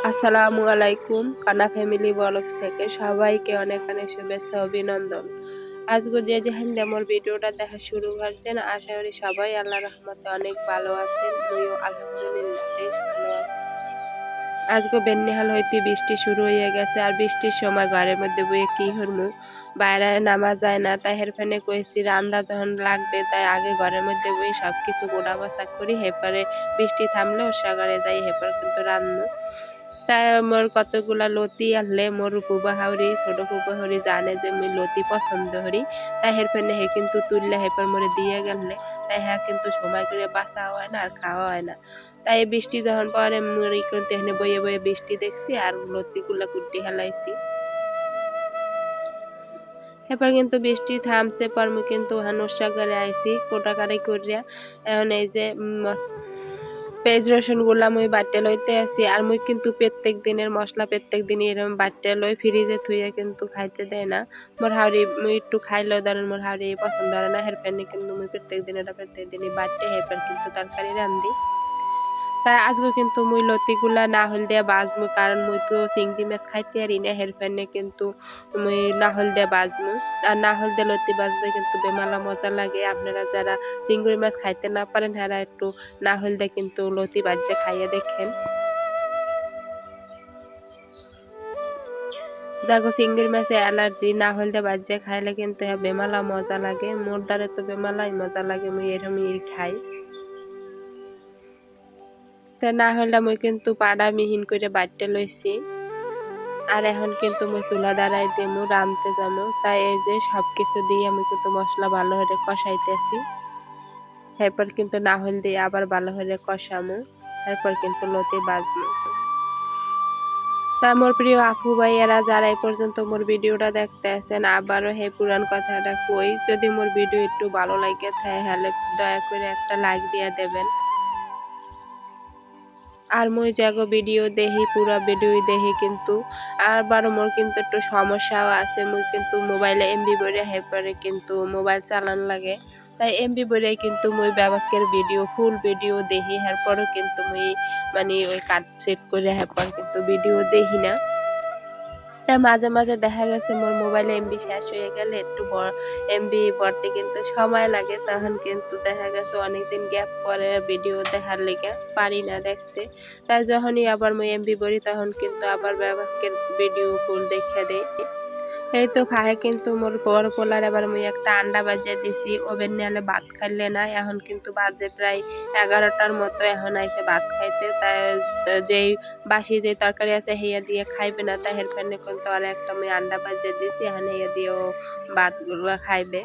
আসসালামু আলাইকুম, কানা ফ্যামিলি ব্লগস থেকে সবাইকে অনেক অনেক শুভেচ্ছা অভিনন্দন। আজকে যে যেখান আমার ভিডিওটা দেখা শুরু করছেন, আশা করি সবাই আল্লাহ রহমতে অনেক ভালো আছেন। আমিও আলহামদুলিল্লাহ বেশ ভালো আছি। আজকে বেন্নিহাল হইতে বৃষ্টি শুরু হয়ে গেছে, আর বৃষ্টির সময় ঘরের মধ্যে বইয়ে কি হরমু, বাইরে নামা যায় না। তাই হেরফানে কইছি রান্দা যখন লাগবে তাই আগে ঘরের মধ্যে বই সবকিছু গোড়া বসা করি, হেপারে বৃষ্টি থামলে ওর সাগরে যাই, হেপার কিন্তু রান্নু। তাই মোর কতগুলা লতি আনলে মোর ফুবা হাওরি ছোট ফুবা হাওরি জানে যে মুই লতি পছন্দ করি। তাই হেরফানে হে কিন্তু তুললে হেপার মোরে দিয়ে গেলে, তাই হ্যাঁ কিন্তু সময় করে বাঁচা হয় না আর খাওয়া হয় না। তাই বৃষ্টি যখন পরে মোর ই করতে এখানে বইয়ে বইয়ে বৃষ্টি দেখছি আর লতিগুলা কুটি হেলাইছি। এরপর কিন্তু বৃষ্টি থামছে পর মুই কিন্তু হানুসা করে আইছি কোটাকারি করিয়া। এখন এই যে পেঁয়াজ রসুন গুলা মুই বাটে লইতে আসি, আর মুই কিন্তু প্রত্যেক দিনের মশলা প্রত্যেক দিনই এরকম বাটে লই, ফ্রিজে থুইয়া কিন্তু খাইতে দেয় না। মোর হাওড়ি মুই একটু খাইলে ধরেন মোর হাওড়ি পছন্দ হয় না, হেরপেনে কিন্তু মুই প্রত্যেক দিনই বাটে হেরপর কিন্তু তরকারি রান্ধি। তাই আজকে কিন্তু মুই লতিগুলা নাহল দিয়া বাজমু, কারণ মুই তো চিংড়ি মাছ খাইতে পারি না, হেরফেনে কিন্তু মুই নাহল দিয়া বাজমু। আর নাহল দিয়ে লতি বাজলে কিন্তু বেমালা মজা লাগে। আপনারা যারা চিংড়ি মাছ খাইতে না পারেন তারা একটু নাহল দিয়ে কিন্তু লতি বাজে খাইয়ে দেখেন। দেখো চিংড়ি মাছে অ্যালার্জি, নাহল দিয়ে বাজে খাইলে কিন্তু বেমালা মজা লাগে। মোর দ্বারে তো বেমালাই মজা লাগে, মুই এরকমই খাই। তা না হলে মুই কিন্তু পাড়া মিহিন করে বাটতে লইছি। আর এখন কিন্তু মুই চুলা দাঁড়াই দিমু রাঁধতে যাবো। তাই এই যে সবকিছু দিয়ে আমি কিন্তু মশলা ভালো করে কষাইতেছি। এরপর কিন্তু নাহল দিয়ে আবার ভালো করে কষামু, এরপর কিন্তু লতি বাজমু। তা মোর প্রিয় আপু ভাইয়েরা যারা এই পর্যন্ত মোর ভিডিওটা দেখতে আছেন, আবারও হে পুরান কথাটা কই, যদি মোর ভিডিও একটু ভালো লাগে তাহলে দয়া করে একটা লাইক দিয়ে দেবেন। আর মুই জাগো ভিডিও দেখি পুরা ভিডিও দেখি কিন্তু আবার মোর কিন্তু একটু সমস্যাও আছে। মুই কিন্তু মোবাইলে এমবি বইরে হেপারে কিন্তু মোবাইল চালান লাগে, তাই এমবি বইরে কিন্তু মুই ব্যবহারের ভিডিও ফুল ভিডিও দেখি, এরপরও কিন্তু মুই মানে ওই কাট সেট করে হেপার কিন্তু ভিডিও দেখি না। তাই মাঝে মাঝে দেখা গেছে মোর মোবাইলে এমবি শেষ হয়ে গেলে একটু এমবি ভরতে কিন্তু সময় লাগে, তখন কিন্তু দেখা গেছে অনেকদিন গ্যাপ পরে ভিডিও দেখার লেগে পারি না দেখতে। তাই যখনই আবার মুই এমবি ভরি তখন কিন্তু আবার ব্যবহারের ভিডিও ফুল দেখে দেই। এই তো ফাহে কিন্তু মোর বড় পোলার এবার মুই একটা আন্ডা বাজিয়ে দিছি, ওভেন নিয়ে ভাত খাইলে না। এখন কিন্তু বাজে প্রায় 11টার মতো, এখন আইছে ভাত খাইতে। তাই যেই বাসি যে তরকারি আছে হেয়া দিয়ে খাইবে না, তাই হের ফেনে কিন্তু আর একটা মুই আন্ডা বাজিয়ে দিছি, এখন হেয়া দিয়েও ভাতগুলো খাইবে।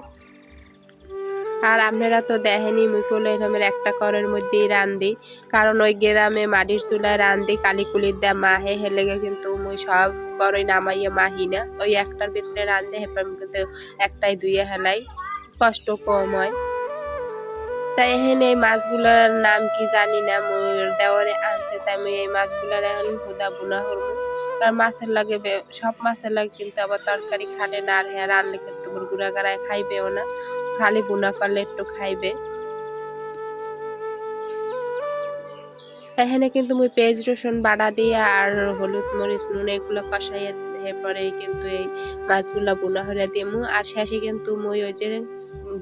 আর আপনারা তো দেখেনি মুই করলে এরকমের একটা করের মধ্যেই রান্ধি, কারণ ওই গ্রামে মাটির চুলায় রান্ধি কালিকুলির দেয়া মাহে, হেলেগে কিন্তু মুই সব করই নামাইয়া মাহি না, ওই একটার ভিতরে রান্ধে হেপার কিন্তু একটাই ধুইয়া হেলাই, কষ্ট কম হয়। তাই এখানে এই মাছগুলার নাম কি জানি না, মোর দেওয়ারে আনছে, তাই আমি এই মাছগুলার এখন হুদা বুনা করবো। কারণ মাছের লাগে সব মাছের লাগে কিন্তু আবার তরকারি খাটে না, আর হ্যাঁ রানলে কিন্তু মোর গুড়া গাড়ায় খাইবেও না, খালি বুনা করলে একটু খাইবে। এখানে কিন্তু মুই পেঁয়াজ রসুন বাটা দিয়ে আর হলুদ মরিচ নুন এগুলো কষাইয়ে এরপরে কিন্তু এই মাছগুলা বুনা হয়ে দিমু। আর শেষে কিন্তু মুই ওই যে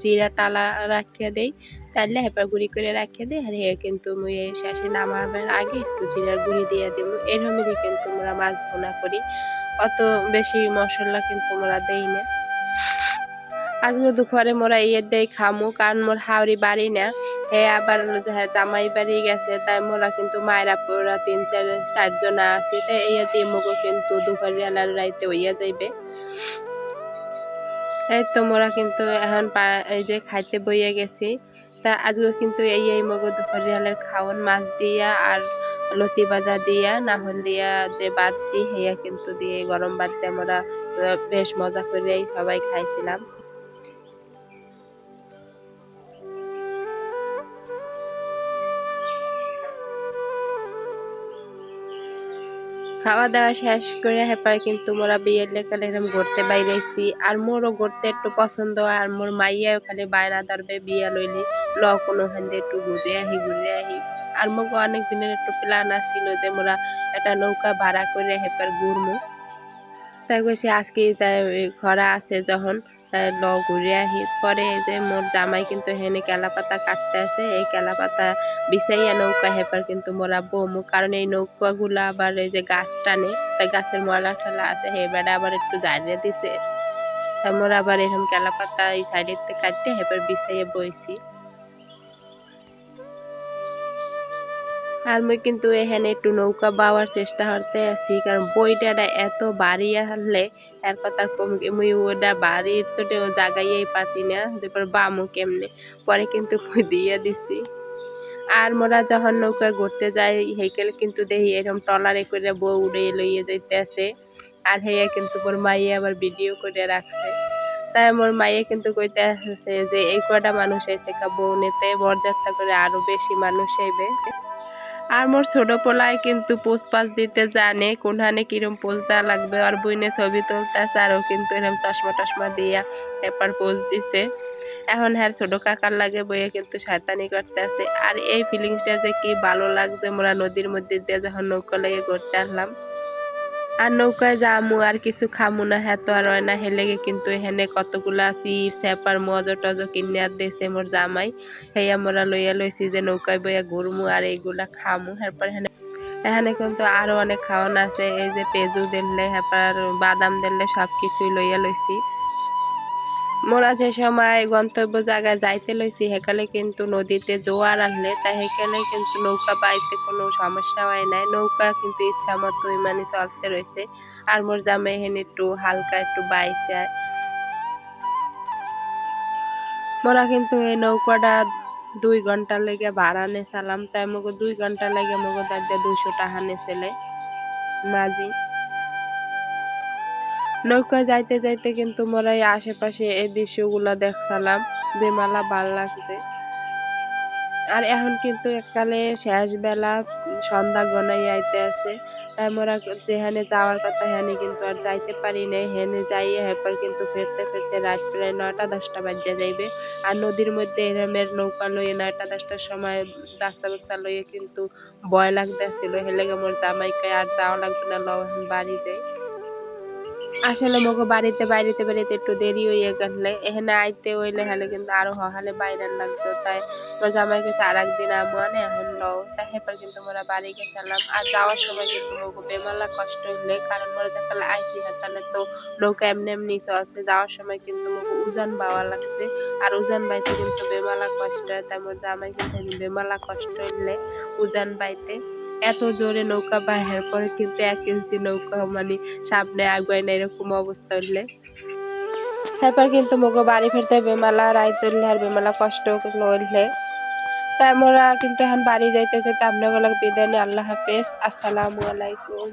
জিরা টালা রাখিয়ে দেই, তাইলে হেপার গুঁড়ি করে রাখিয়ে দেই, আর কিন্তু মুই এই শেষে নামাবার আগে একটু জিরার গুঁড়ি দিয়ে দিমু। এরকমই কিন্তু মোরা মাছ ভুনা করি, অত বেশি মশলা কিন্তু মোরা দেই না। আজকে দুপুরে মোরা ইয়ে দেই খামু, কারণ মোর হাওড়ি বাড়ি না, আবার জামাই বাড়ি গেছে। তাই মোরা কিন্তু মায়েরা পুরা 3-4 আছি, তাই ইয়ে দিয়ে মগো কিন্তু দুপুরে আলার রাইতে হইয়া যাইবে। এই তো মোরা কিন্তু এখন এই যে খাইতে বইয়া গেছি। তা আজকে কিন্তু এই মগো দুপুরের খাওন মাছ দিয়া আর লতি ভাজা দিয়া নাহল দিয়া যে বাজছি হেয়া কিন্তু দিয়ে গরম ভাত দিয়ে আমরা বেশ মজা করে সবাই খাইছিলাম। খাওয়া দাওয়া শেষ করে হেপার কিন্তু মোরা বিয়ের লেকালে এরম ঘুরতে বাইরেছি আর মোরও ঘুরতে একটু পছন্দ আর মোর মাইয়াও খালি বায়না ধরবে বিয়া লইলি কোনো হান্দে একটু ঘুরে আহি আর মোকে অনেক দিনের একটু প্ল্যান আসছিল যে মোরা একটা নৌকা ভাড়া করে হেপার ঘুরমু তাই কইছি আজকে তাই খরা আছে যখন তাই ঘুরে আহি পরে এই যে মোর জামাই কিন্তু হেনে কেলা পাতা কাটতে আছে এই কেলা পাতা বিছাইয়া নৌকা হেপার কিন্তু মোরা বমু কারণ এই নৌকাগুলা আবার এই যে গাছ টানে তাই গাছের ময়লা টলা আছে হে বেড়া আবার একটু জারিয়ে দিছে তাই মোরা আবার এরকম কেলা পাতা এই সাইডের কাটতে হেপার বিছাইয়া বইছি আর মুই কিন্তু এখানে একটু নৌকা বাওয়ার চেষ্টা করতে আছি কারণ বইটা এত বাড়ি হলে এর কথা কমে মুই ওটা বাড়ির ছোটেও জাগাইয়াই পারি না যে পরে বামু কেমনে পরে কিন্তু মুই দিয়ে দিছি আর মোরা যখন নৌকায় ঘুরতে যাই হেকেল কিন্তু দেখি এরকম টলারে করে বউ উড়ে লইয়ে যাইতে আছে আর হেয়া কিন্তু মোর মাইয়ে আবার ভিডিও করে রাখছে তাই মোর মাইয়ে কিন্তু কইতে আছে যে এই কয়টা মানুষ এসে কা বউ নেতে বরযাত্রা করে আরো বেশি মানুষ আইবে আর মোর ছোট পোলায় কিন্তু পোজ পাস দিতে জানে কোনখানে কিরম পোজ দেওয়া লাগবে আর বইনে ছবি তুলতেছে আরও কিন্তু এরকম চশমা টশমা দিয়া পেপার পোজ দিছে এখন হ্যাঁ ছোট কাকার লাগে বইয়ে কিন্তু শয়তানি করতে আছে আর এই ফিলিংসটা যে কি ভালো লাগছে মোরা নদীর মধ্যে দিয়ে যখন নৌকা লেগে ঘুরতে আসলাম আর নৌকায় যামু আর কিছু খামু না হ্যাঁ তো আর হয় না হেলেগে কিন্তু এখানে কতগুলা চিপস হ্যাপার মজো টজো কিনে আর দিয়েছে মোর জামাই হেয়া মোরা লইয়া লইছি যে নৌকায় বইয়া ঘুরমু আর এইগুলা খামু হ্যারপর এখানে কিন্তু আরো অনেক খাওয়ান আছে এই যে পেজু দিলে হ্যাপার বাদাম দিলে সব কিছুই লইয়া লইছি মোরা যে সময় গন্তব্য জায়গায় যাইতে লইছি হেকালে কিন্তু নদীতে জোয়ার আসলে তাই হেকালে কিন্তু নৌকা বাইতে কোনো সমস্যা হয় নাই নৌকা কিন্তু ইচ্ছা মতো মানে চলতে রয়েছে আর মোর জামাই হেন একটু হালকা একটু বাইছে মোরা কিন্তু এই নৌকাটা 2 ঘন্টা লেগে ভাড়া নেছিলাম তাই মগো 2 ঘন্টা লেগে মগো দাদা 200 টাকা নেছিলে মাঝি নৌকা যাইতে যাইতে কিন্তু মোরা এই আশেপাশে এই দৃশ্যগুলো দেখছিলাম বেমালা ভাল লাগছে আর এখন কিন্তু এককালে শেষ বেলা সন্ধ্যা গনাই আইতে আছে তাই মোরা যেখানে যাওয়ার কথা হেনে কিন্তু আর যাইতে পারি নাই হেনে যাইয়ে হেপার কিন্তু ফিরতে ফিরতে রাত প্রায় 9টা-10টা বাজে যাইবে আর নদীর মধ্যে এরমের নৌকা লইয়ে 9টা-10টার সময় বাচ্চা বাচ্চা লইয়ে কিন্তু ভয় লাগতেছিল হেলেগে মোর জামাইকে আর যাওয়া লাগবে না লও বাড়ি যাই আসলে মগো বাড়িতে বাইরিতে একটু দেরি হইয়া গেলে এখানে আইতে হইলে হলে কিন্তু আরো হলে বাইরের লাগতো তাই মোর জামাই কাছে আর একদিন আমু আনে এখন লও তাই হেপার কিন্তু মোরা বাড়ি গেছিলাম আর যাওয়ার সময় কিন্তু মগো বেমালা কষ্ট হইলে কারণ মোরা যখন আইসি হেতালে তো নৌকা এমনি এমনি চলছে যাওয়ার সময় কিন্তু মগো উজান বাওয়া লাগছে আর উজান বাইতে কিন্তু বেমালা কষ্ট হয় তাই মোর জামাই কিন্তু বেমালা কষ্ট হইলে উজান বাইতে এত জোরে নৌকা বাহের পরে কিন্তু 1 ইঞ্চি নৌকা মানে সামনে আগুয়ায় না এরকম অবস্থা হইলে এরপর কিন্তু মগো বাড়ি ফিরতে বেমালা রাইত হইলে আর বেমালা কষ্ট হইলে তাই আমরা কিন্তু এখন বাড়ি যাইতে যেতে আপনার বিদায় নিয়ে আল্লাহ হাফেজ আসসালামু আলাইকুম।